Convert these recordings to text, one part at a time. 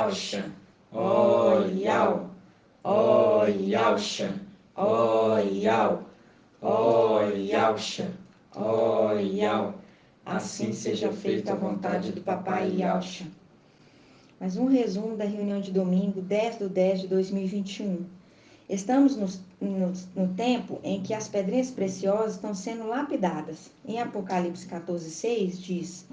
Yalcha, ó Yal, ó Yalcha, ó Yal, ó Yalcha, ó Yal. Assim seja feita a vontade do Papai Yalcha. Mais um resumo da reunião de domingo, 10/10/2021. Estamos no tempo em que as pedrinhas preciosas estão sendo lapidadas. Em Apocalipse 14:6 diz: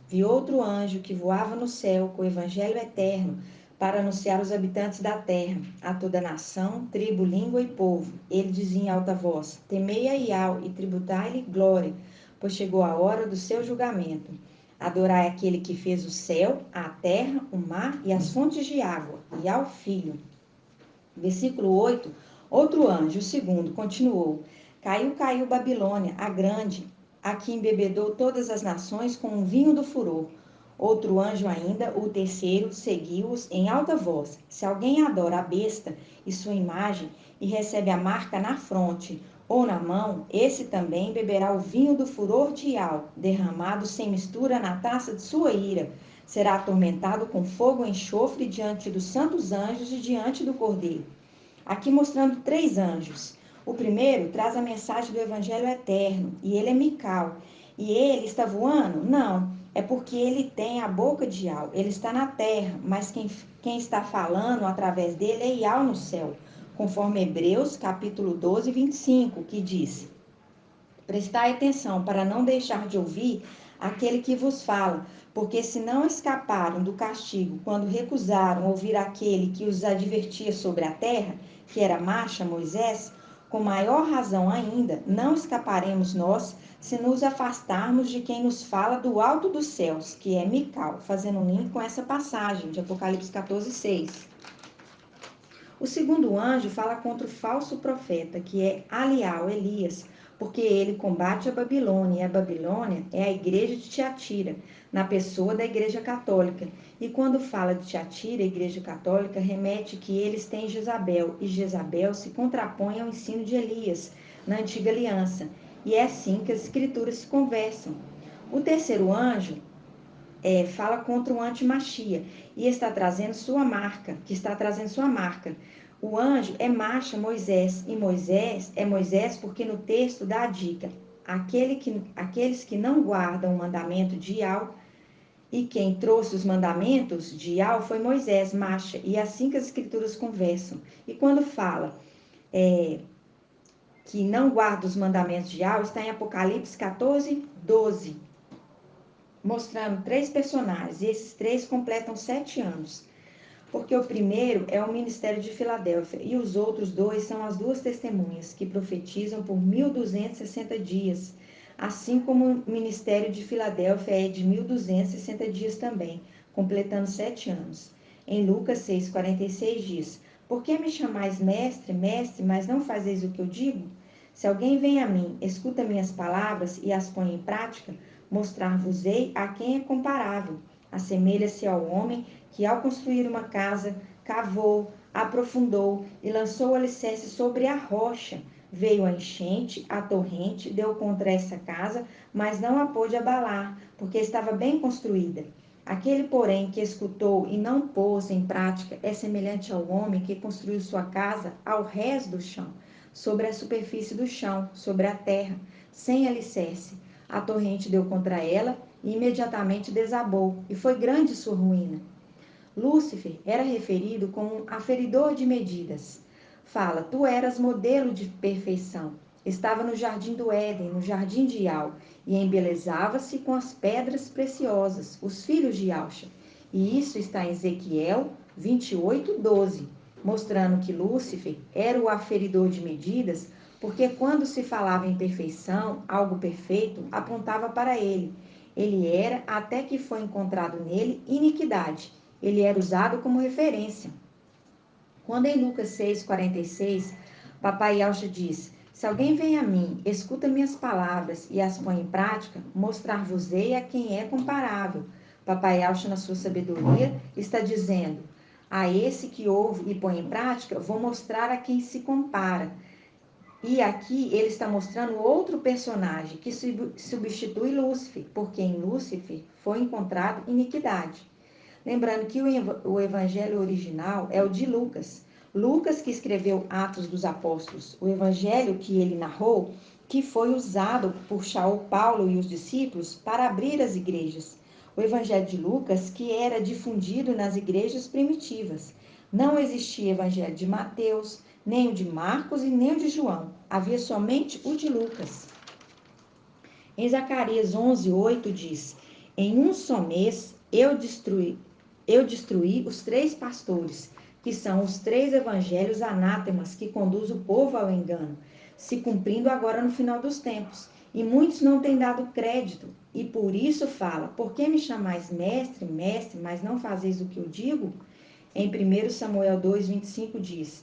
Vi outro anjo que voava no céu com o evangelho eterno para anunciar aos habitantes da terra, a toda nação, tribo, língua e povo. Ele dizia em alta voz: Temei a Iau e tributai-lhe glória, pois chegou a hora do seu julgamento. Adorai aquele que fez o céu, a terra, o mar e as fontes de água, e ao Filho. Versículo 8, outro anjo, o segundo, continuou: Caiu Babilônia, a grande, a que embebedou todas as nações com o vinho do furor. Outro anjo ainda, o terceiro, seguiu-os em alta voz: Se alguém adora a besta e sua imagem e recebe a marca na fronte ou na mão, esse também beberá o vinho do furor de Iau, derramado sem mistura na taça de sua ira. Será atormentado com fogo e enxofre diante dos santos anjos e diante do Cordeiro. Aqui mostrando 3 anjos. O primeiro traz a mensagem do Evangelho eterno, e ele é Mical. E ele está voando? Não, é porque ele tem a boca de Iau. Ele está na terra, mas quem está falando através dele é Iau no céu, conforme Hebreus capítulo 12, 25, que diz: Prestai atenção para não deixar de ouvir aquele que vos fala, porque se não escaparam do castigo quando recusaram ouvir aquele que os advertia sobre a terra, que era Macha, Moisés, com maior razão ainda, não escaparemos nós se nos afastarmos de quem nos fala do alto dos céus, que é Mical, fazendo um link com essa passagem de Apocalipse 14:6. O segundo anjo fala contra o falso profeta, que é Alial, Elias, porque ele combate a Babilônia, e a Babilônia é a igreja de Tiatira, na pessoa da igreja católica. E quando fala de Tiatira, a igreja católica, remete que eles têm Jezabel, e Jezabel se contrapõe ao ensino de Elias, na antiga aliança. E é assim que as escrituras se conversam. O terceiro anjo fala contra o antimachia e está trazendo sua marca, O anjo é Macha, Moisés, e Moisés é Moisés porque no texto dá a dica: aqueles que não guardam o mandamento de Iau, e quem trouxe os mandamentos de Iau foi Moisés, Macha, e é assim que as escrituras conversam. E quando fala que não guarda os mandamentos de Iau, está em Apocalipse 14:12. Mostrando 3 personagens, e esses 3 completam 7 anos. Porque o primeiro é o ministério de Filadélfia, e os outros 2 são as 2 testemunhas, que profetizam por 1260 dias, assim como o ministério de Filadélfia é de 1260 dias também, completando 7 anos. Em Lucas 6:46 diz: Por que me chamais mestre, mestre, mas não fazeis o que eu digo? Se alguém vem a mim, escuta minhas palavras e as põe em prática, mostrar-vos-ei a quem é comparável. Assemelha-se ao homem que, ao construir uma casa, cavou, aprofundou e lançou o alicerce sobre a rocha. Veio a enchente, a torrente, deu contra essa casa, mas não a pôde abalar, porque estava bem construída. Aquele, porém, que escutou e não pôs em prática é semelhante ao homem que construiu sua casa ao rés do chão, sobre a superfície do chão, sobre a terra, sem alicerce. A torrente deu contra ela e imediatamente desabou, e foi grande sua ruína. Lúcifer era referido como um aferidor de medidas. Fala: tu eras modelo de perfeição. Estava no jardim do Éden, no jardim de Iau, e embelezava-se com as pedras preciosas, os filhos de Yalcha. E isso está em Ezequiel 28:12, mostrando que Lúcifer era o aferidor de medidas, porque quando se falava em perfeição, algo perfeito, apontava para ele. Ele era, até que foi encontrado nele, iniquidade. Ele era usado como referência. Quando em Lucas 6:46, Papai Yalcha diz: Se alguém vem a mim, escuta minhas palavras e as põe em prática, mostrar-vos-ei a quem é comparável. Papai Yalcha, na sua sabedoria, está dizendo: A esse que ouve e põe em prática, vou mostrar a quem se compara. E aqui ele está mostrando outro personagem que substitui Lúcifer, porque em Lúcifer foi encontrado iniquidade. Lembrando que o evangelho original é o de Lucas. Lucas que escreveu Atos dos Apóstolos, o evangelho que ele narrou, que foi usado por Paulo e os discípulos para abrir as igrejas. O evangelho de Lucas que era difundido nas igrejas primitivas. Não existia evangelho de Mateus, nem o de Marcos e nem o de João. Havia somente o de Lucas. Em Zacarias 11:8 diz: em um só mês eu destruí os 3 pastores, que são os 3 evangelhos anátemas que conduzem o povo ao engano, se cumprindo agora no final dos tempos. E muitos não têm dado crédito, e por isso fala: por que me chamais mestre, mestre, mas não fazeis o que eu digo? Em 1 Samuel 2:25 diz: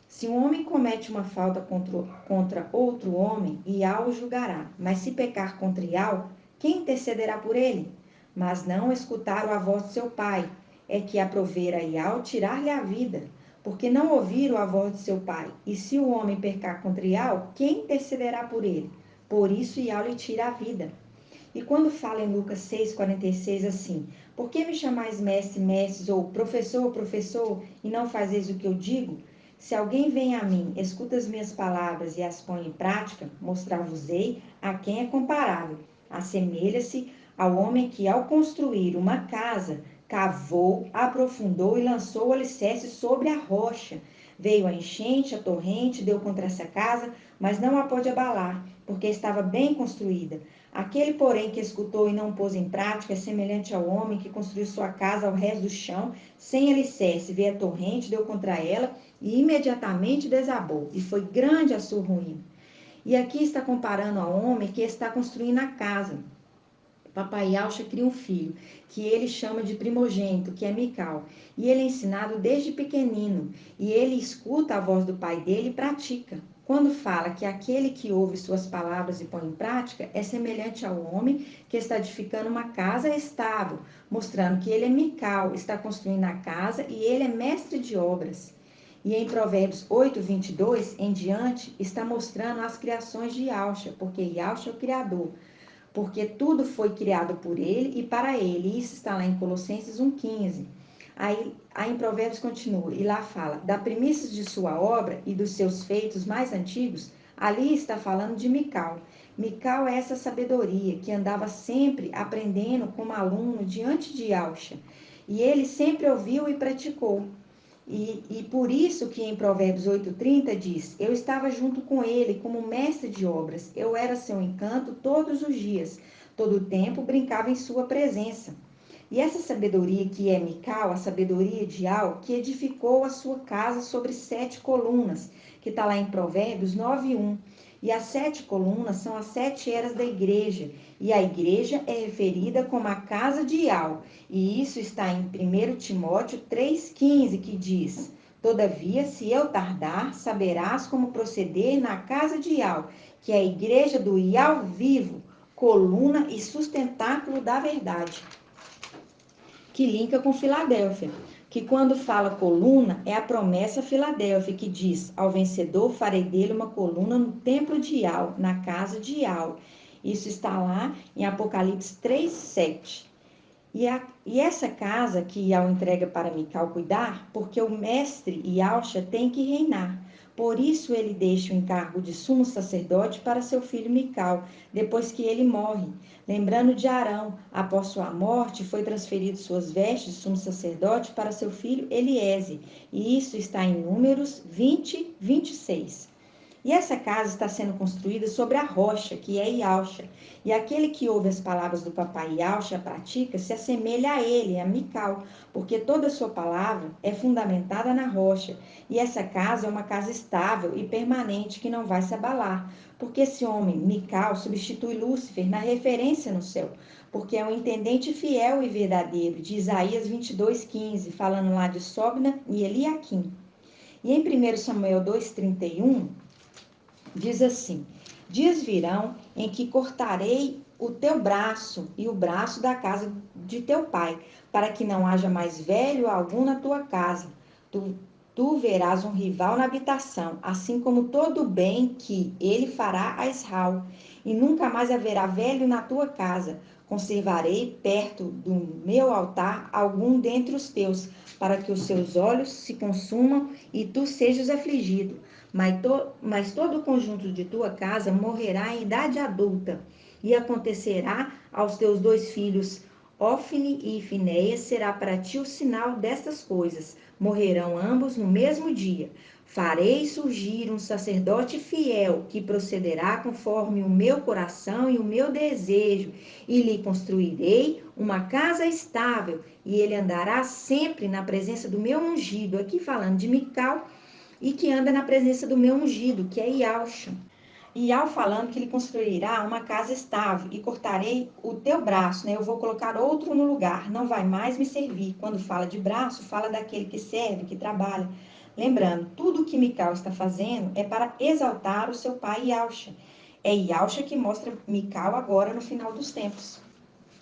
se um homem comete uma falta contra outro homem, Iau o julgará. Mas se pecar contra Iau, quem intercederá por ele? Mas não escutaram a voz de seu pai, é que aprovera Iau tirar-lhe a vida, porque não ouviram a voz de seu pai. E se o homem pecar contra Iau, quem intercederá por ele? Por isso Iau lhe tira a vida. E quando fala em Lucas 6:46 assim: por que me chamais mestre, mestres, ou professor, professor, e não fazeis o que eu digo? Se alguém vem a mim, escuta as minhas palavras e as põe em prática, mostrar-vos-ei a quem é comparável. Assemelha-se ao homem que, ao construir uma casa, cavou, aprofundou e lançou o alicerce sobre a rocha. Veio a enchente, a torrente, deu contra essa casa, mas não a pôde abalar, porque estava bem construída. Aquele, porém, que escutou e não pôs em prática é semelhante ao homem que construiu sua casa ao rés do chão, sem alicerce. Veio a torrente, deu contra ela e imediatamente desabou, e foi grande a sua ruína. E aqui está comparando ao homem que está construindo a casa. Papai Yaucha cria um filho, que ele chama de primogênito, que é Mical. E ele é ensinado desde pequenino, e ele escuta a voz do pai dele e pratica. Quando fala que aquele que ouve suas palavras e põe em prática é semelhante ao homem que está edificando uma casa estável, mostrando que ele é Mical, está construindo a casa e ele é mestre de obras. E em Provérbios 8:22 em diante, está mostrando as criações de Yaucha, porque Yaucha é o Criador. Porque tudo foi criado por ele e para ele. Isso está lá em Colossenses 1:15. Aí em Provérbios continua, e lá fala, da primícias de sua obra e dos seus feitos mais antigos, ali está falando de Mical. Mical é essa sabedoria que andava sempre aprendendo como aluno diante de Yaucha. E ele sempre ouviu e praticou. E por isso que em Provérbios 8:30 diz: eu estava junto com ele como mestre de obras, eu era seu encanto todos os dias, todo o tempo brincava em sua presença. E essa sabedoria que é Mical, a sabedoria de Al, que edificou a sua casa sobre 7 colunas, que está lá em Provérbios 9:1. E as 7 colunas são as 7 eras da igreja, e a igreja é referida como a casa de Al. E isso está em 1 Timóteo 3:15, que diz: todavia, se eu tardar, saberás como proceder na casa de Al, que é a igreja do Ial vivo, coluna e sustentáculo da verdade. Que linka com Filadélfia, que quando fala coluna é a promessa Filadélfia, que diz: ao vencedor farei dele uma coluna no templo de Ial, na casa de Ial. Isso está lá em Apocalipse 3:7. E essa casa que Ial entrega para Mical cuidar, porque o mestre Ialcha tem que reinar. Por isso ele deixa o encargo de sumo sacerdote para seu filho Mical, depois que ele morre. Lembrando de Arão, após sua morte, foi transferido suas vestes de sumo sacerdote para seu filho Eliézer. E isso está em Números 20:26. E essa casa está sendo construída sobre a rocha, que é Yaucha. E aquele que ouve as palavras do papai Yaucha pratica se assemelha a ele, a Mical, porque toda a sua palavra é fundamentada na rocha. E essa casa é uma casa estável e permanente que não vai se abalar. Porque esse homem, Mical, substitui Lúcifer na referência no céu, porque é um intendente fiel e verdadeiro, de Isaías 22:15, falando lá de Sobna e Eliaquim. E em 1 Samuel 2:31, diz assim: dias virão em que cortarei o teu braço e o braço da casa de teu pai, para que não haja mais velho algum na tua casa. Tu verás um rival na habitação, assim como todo o bem que ele fará a Israel. E nunca mais haverá velho na tua casa. Conservarei perto do meu altar algum dentre os teus, para que os seus olhos se consumam e tu sejas afligido. Mas todo o conjunto de tua casa morrerá em idade adulta. E acontecerá aos teus 2 filhos, Ofne e Finéias, será para ti o sinal destas coisas. Morrerão ambos no mesmo dia. Farei surgir um sacerdote fiel, que procederá conforme o meu coração e o meu desejo, e lhe construirei uma casa estável, e ele andará sempre na presença do meu ungido. Aqui falando de Mical, e que anda na presença do meu ungido, que é Ialcha. Ial falando que ele construirá uma casa estável, e cortarei o teu braço, né? Eu vou colocar outro no lugar, não vai mais me servir. Quando fala de braço, fala daquele que serve, que trabalha. Lembrando, tudo o que Mical está fazendo é para exaltar o seu pai Ialcha. É Ialcha que mostra Mical agora no final dos tempos.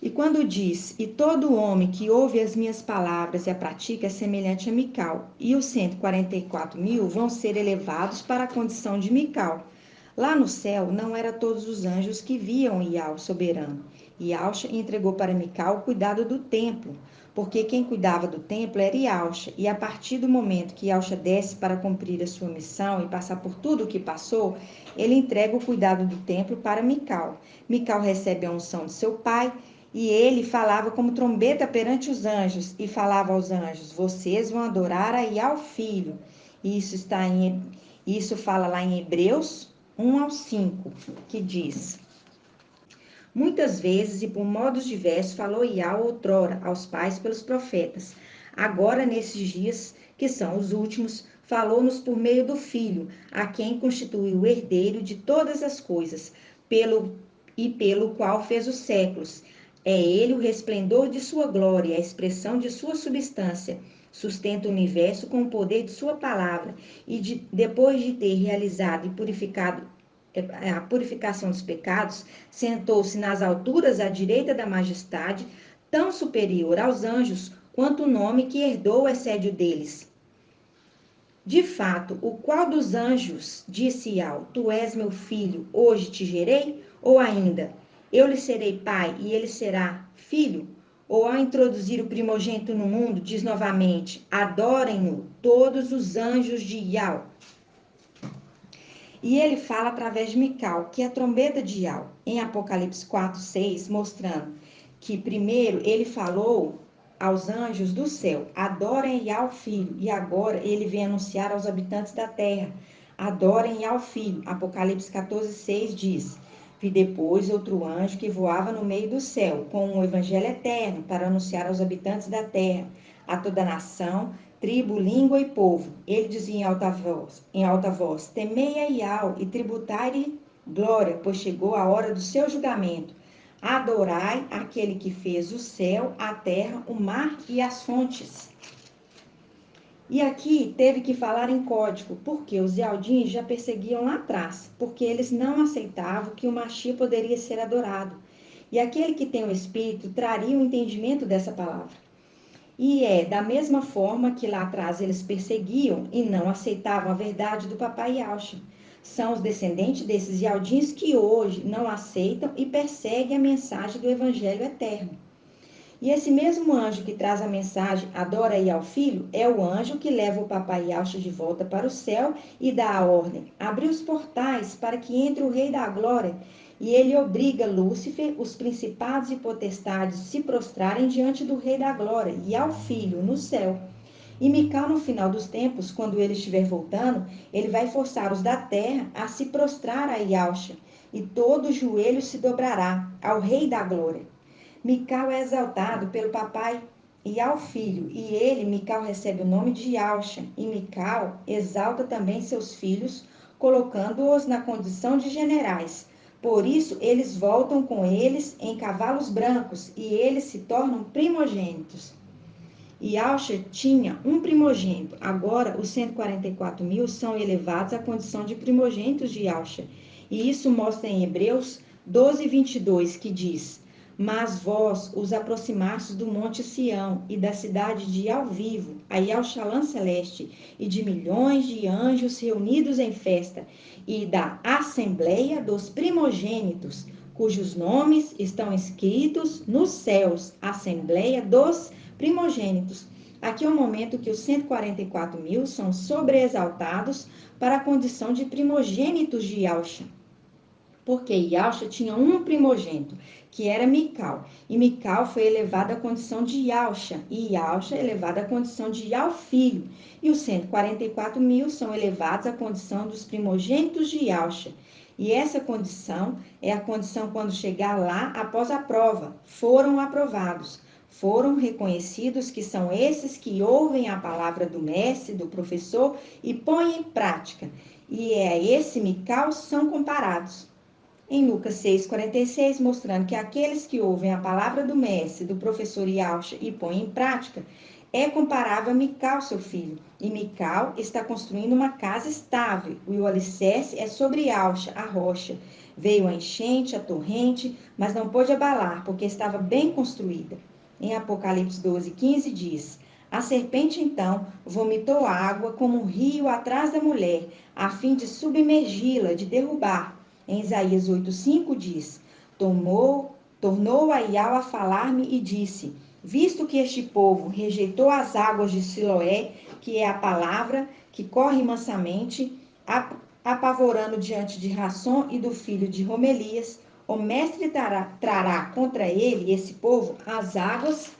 E quando diz, e todo homem que ouve as minhas palavras e a pratica é semelhante a Mical, e os 144.000 vão ser elevados para a condição de Mical. Lá no céu não era todos os anjos que viam Ial soberano. Ialcha entregou para Mical o cuidado do templo, porque quem cuidava do templo era Ialcha, e a partir do momento que Ialcha desce para cumprir a sua missão e passar por tudo o que passou, ele entrega o cuidado do templo para Mical. Mical recebe a unção de seu pai, e ele falava como trombeta perante os anjos, e falava aos anjos: vocês vão adorar a Ial filho. Isso fala lá em Hebreus 1-5, que diz: muitas vezes e por modos diversos falou Ial outrora aos pais pelos profetas. Agora, nesses dias, que são os últimos, falou-nos por meio do Filho, a quem constituiu o herdeiro de todas as coisas, pelo qual fez os séculos. É ele o resplendor de sua glória, a expressão de sua substância. Sustenta o universo com o poder de sua palavra, depois de ter realizado e purificado a purificação dos pecados, sentou-se nas alturas à direita da majestade, tão superior aos anjos quanto o nome que herdou o assédio deles. De fato, o qual dos anjos disse Ial: tu és meu filho, hoje te gerei? Ou ainda, eu lhe serei pai e ele será filho? Ou ao introduzir o primogênito no mundo, diz novamente: adorem-no todos os anjos de Ial. E ele fala através de Mical, que é a trombeta de Ial, em Apocalipse 4:6, mostrando que primeiro ele falou aos anjos do céu: adorem Ial filho. E agora ele vem anunciar aos habitantes da terra: adorem Ial filho. Apocalipse 14:6 diz: vi depois outro anjo que voava no meio do céu, com um evangelho eterno, para anunciar aos habitantes da terra, a toda nação, tribo, língua e povo. Ele dizia em alta voz: temei a Ial e tributai-lhe glória, pois chegou a hora do seu julgamento. Adorai aquele que fez o céu, a terra, o mar e as fontes. E aqui teve que falar em código, porque os Ialdins já perseguiam lá atrás, porque eles não aceitavam que o Maxia poderia ser adorado. E aquele que tem o Espírito traria o entendimento dessa palavra. E é da mesma forma que lá atrás eles perseguiam e não aceitavam a verdade do papai Ialcha. São os descendentes desses Ialdins que hoje não aceitam e perseguem a mensagem do Evangelho eterno. E esse mesmo anjo que traz a mensagem adora Ial filho é o anjo que leva o papai Ialcha de volta para o céu e dá a ordem: abre os portais para que entre o Rei da Glória. E ele obriga Lúcifer, os principados e potestades, se prostrarem diante do Rei da Glória e ao Filho no céu. E Mical, no final dos tempos, quando ele estiver voltando, ele vai forçar os da terra a se prostrar a Ialcha, e todo joelho se dobrará ao Rei da Glória. Mical é exaltado pelo papai e ao filho, e ele, Mical, recebe o nome de Ialcha, e Mical exalta também seus filhos, colocando-os na condição de generais. Por isso, eles voltam com eles em cavalos brancos, e eles se tornam primogênitos. Ialcha tinha um primogênito, agora os 144.000 são elevados à condição de primogênitos de Ialcha. E isso mostra em Hebreus 12:22, que diz: mas vós os aproximastes do monte Sião e da cidade de Alvivo, a Ialxalã celeste, e de milhões de anjos reunidos em festa, e da assembleia dos primogênitos, cujos nomes estão escritos nos céus, Assembleia dos Primogênitos. Aqui é o momento que os 144.000 são sobreexaltados para a condição de primogênitos de Yalcha. Porque Yalcha tinha um primogênito, que era Mical. E Mical foi elevada à condição de Yalcha, e Yalcha elevada à condição de Yalfilho. E os 144.000 são elevados à condição dos primogênitos de Yalcha. E essa condição é a condição quando chegar lá após a prova. Foram aprovados. Foram reconhecidos que são esses que ouvem a palavra do mestre, do professor e põem em prática. E a esse Mical são comparados. Em Lucas 6,46, mostrando que aqueles que ouvem a palavra do mestre, do professor Yalcha e põem em prática, é comparável a Mical, seu filho. E Mical está construindo uma casa estável, e o alicerce é sobre Yalcha, a rocha. Veio a enchente, a torrente, mas não pôde abalar, porque estava bem construída. Em Apocalipse 12,15 diz: a serpente então vomitou água como um rio atrás da mulher, a fim de submergi-la, de derrubar. Em Isaías 8,5 diz: tornou a Iau a falar-me e disse: visto que este povo rejeitou as águas de Siloé, que é a palavra que corre mansamente, apavorando diante de Rasson e do filho de Romelias, o mestre trará contra ele, esse povo, as águas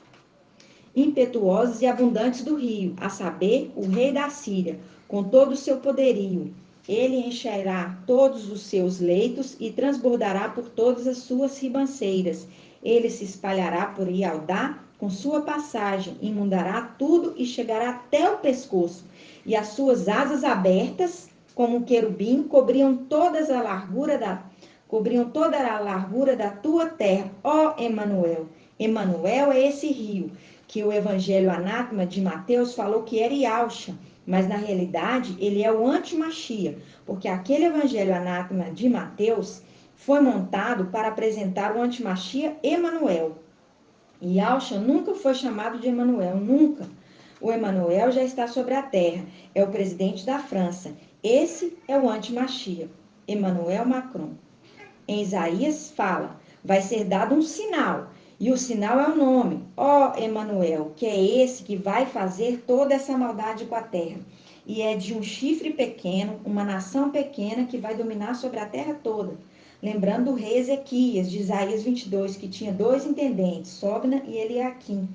impetuosas e abundantes do rio, a saber, o rei da Síria, com todo o seu poderio. Ele encherá todos os seus leitos e transbordará por todas as suas ribanceiras. Ele se espalhará por Ialdá com sua passagem, inundará tudo e chegará até o pescoço. E as suas asas abertas, como um querubim, cobriam toda a largura da tua terra, ó Emanuel. Emanuel é esse rio que o Evangelho Anátema de Mateus falou que era Yalcha, mas na realidade ele é o antimachia, porque aquele Evangelho Anátema de Mateus foi montado para apresentar o antimachia Emanuel. E Yalcha nunca foi chamado de Emanuel, nunca. O Emanuel já está sobre a terra, é o presidente da França. Esse é o antimachia, Emmanuel Macron. Em Isaías fala, vai ser dado um sinal, e o sinal é o nome, ó Emanuel, que é esse que vai fazer toda essa maldade com a terra. E é de um chifre pequeno, uma nação pequena que vai dominar sobre a terra toda. Lembrando o rei Ezequias, de Isaías 22, que tinha 2 intendentes, Sobna e Eliaquim.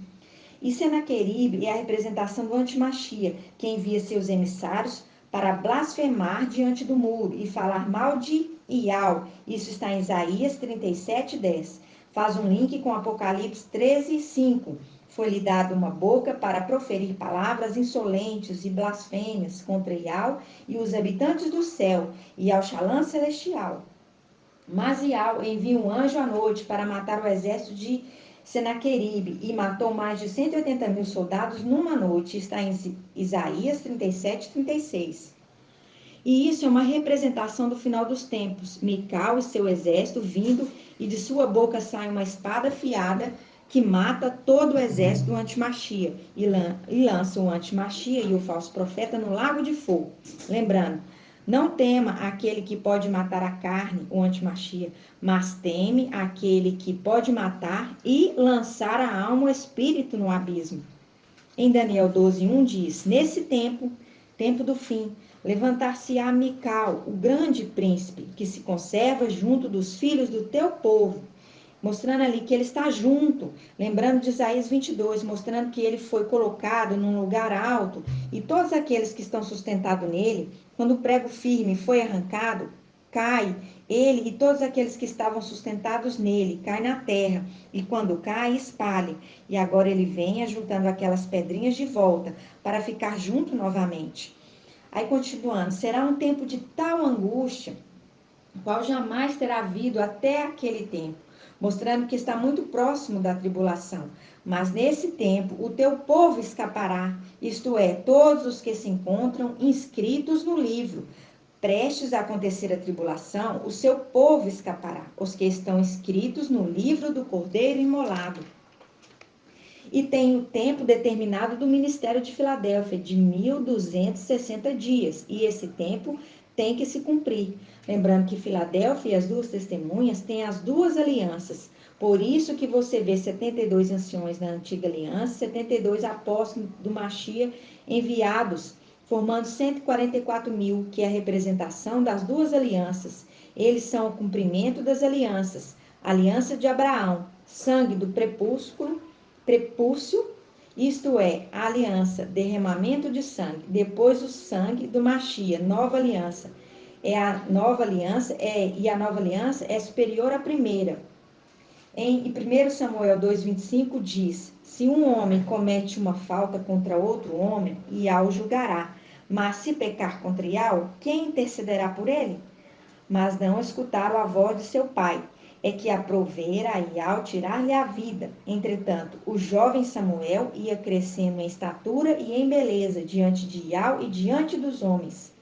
E Senaqueribe é a representação do antimachia, que envia seus emissários para blasfemar diante do muro e falar mal de Iau. Isso está em Isaías 37:10. Faz um link com Apocalipse 13:5. Foi-lhe dada uma boca para proferir palavras insolentes e blasfêmias contra Iau e os habitantes do céu e ao Shalom celestial. Mas Iau envia um anjo à noite para matar o exército de Senaqueribe e matou mais de 180.000 soldados numa noite. Está em Isaías 37:36. E isso é uma representação do final dos tempos. Mical e seu exército vindo, e de sua boca sai uma espada afiada que mata todo o exército do antimachia e lança o antimachia e o falso profeta no lago de fogo. Lembrando, não tema aquele que pode matar a carne, o antimachia, mas teme aquele que pode matar e lançar a alma, o espírito no abismo. Em Daniel 12:1 diz, nesse tempo, tempo do fim, levantar-se-á Mical, o grande príncipe, que se conserva junto dos filhos do teu povo, mostrando ali que ele está junto, lembrando de Isaías 22, mostrando que ele foi colocado num lugar alto, e todos aqueles que estão sustentados nele, quando o prego firme foi arrancado, cai, ele e todos aqueles que estavam sustentados nele, cai na terra, e quando cai, espalhe, e agora ele vem ajuntando aquelas pedrinhas de volta, para ficar junto novamente. Aí continuando, será um tempo de tal angústia, qual jamais terá havido até aquele tempo, mostrando que está muito próximo da tribulação. Mas nesse tempo o teu povo escapará, isto é, todos os que se encontram inscritos no livro. Prestes a acontecer a tribulação, o seu povo escapará, os que estão inscritos no livro do Cordeiro imolado. E tem o tempo determinado do ministério de Filadélfia, de 1260 dias. E esse tempo tem que se cumprir. Lembrando que Filadélfia e as duas testemunhas têm as duas alianças. Por isso que você vê 72 anciões na antiga aliança, 72 apóstolos do Machia enviados, formando 144 mil, que é a representação das duas alianças. Eles são o cumprimento das alianças. Aliança de Abraão, sangue do prepúcio, isto é, a aliança, derramamento de sangue. Depois o sangue do Machia, nova aliança. E a nova aliança é superior à primeira. Em 1 Samuel 2,25 diz: se um homem comete uma falta contra outro homem, Iau o julgará. Mas se pecar contra Iau, quem intercederá por ele? Mas não escutaram a voz de seu pai. É que aprovera a Iau tirar-lhe a vida. Entretanto, o jovem Samuel ia crescendo em estatura e em beleza diante de Iau e diante dos homens,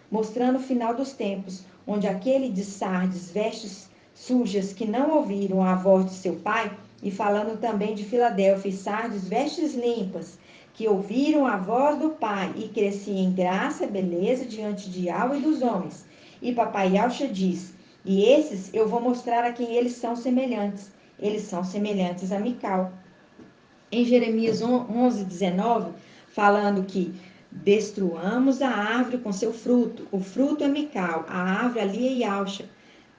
mostrando o final dos tempos, onde aquele de Sardes, vestes sujas, que não ouviram a voz de seu pai, e falando também de Filadélfia e Sardes, vestes limpas, que ouviram a voz do pai, e cresciam em graça e beleza diante de Iau e dos homens. E papai Yauxa diz: e esses eu vou mostrar a quem eles são semelhantes. Eles são semelhantes a Mical. Em Jeremias 11:19, falando que destruamos a árvore com seu fruto. O fruto é Mical, a árvore ali é Yauxa,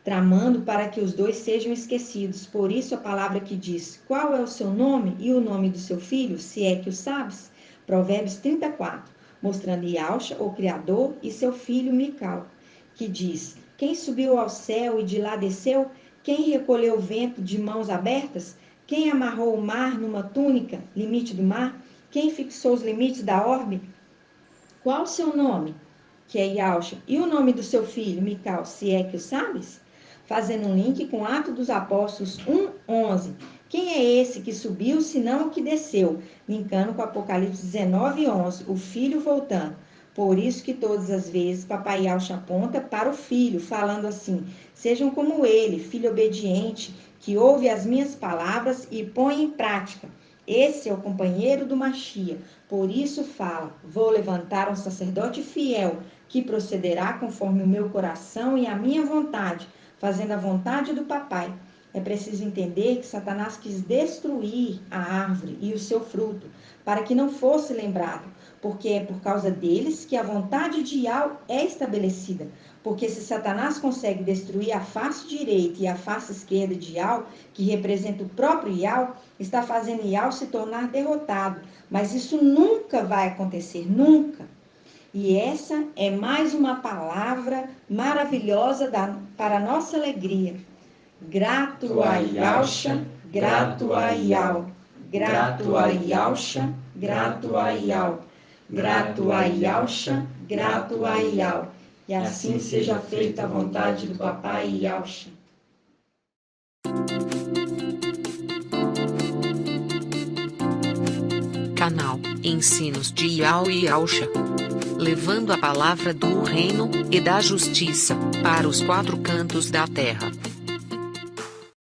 tramando para que os dois sejam esquecidos. Por isso a palavra que diz: qual é o seu nome e o nome do seu filho, se é que o sabes? Provérbios 34, mostrando Yauxa, o Criador, e seu filho Mical, que diz: quem subiu ao céu e de lá desceu? Quem recolheu o vento de mãos abertas? Quem amarrou o mar numa túnica, limite do mar? Quem fixou os limites da orbe? Qual o seu nome, que é Yauxa, e o nome do seu filho, Mical, se é que o sabes? Fazendo um link com Atos dos Apóstolos 1:11. Quem é esse que subiu, senão o que desceu? Linkando com Apocalipse 19:11, o filho voltando. Por isso que todas as vezes papai Yauxa aponta para o filho, falando assim: sejam como ele, filho obediente, que ouve as minhas palavras e põe em prática. Esse é o companheiro do Machia. Por isso fala: vou levantar um sacerdote fiel, que procederá conforme o meu coração e a minha vontade, fazendo a vontade do papai. É preciso entender que Satanás quis destruir a árvore e o seu fruto, para que não fosse lembrado, porque é por causa deles que a vontade de Iau é estabelecida. Porque se Satanás consegue destruir a face direita e a face esquerda de Iau, que representa o próprio Iau, está fazendo Iau se tornar derrotado. Mas isso nunca vai acontecer, nunca. E essa é mais uma palavra maravilhosa para a nossa alegria. Grato a Yauxa, grato a Iau. Grato a Yauxa, grato a Iau. Grato a Yauxa, grato a Iau. E assim seja feita a vontade do papai Yauxa. Canal Ensinos de Iau e Yauxa, levando a palavra do reino e da justiça para os quatro cantos da terra.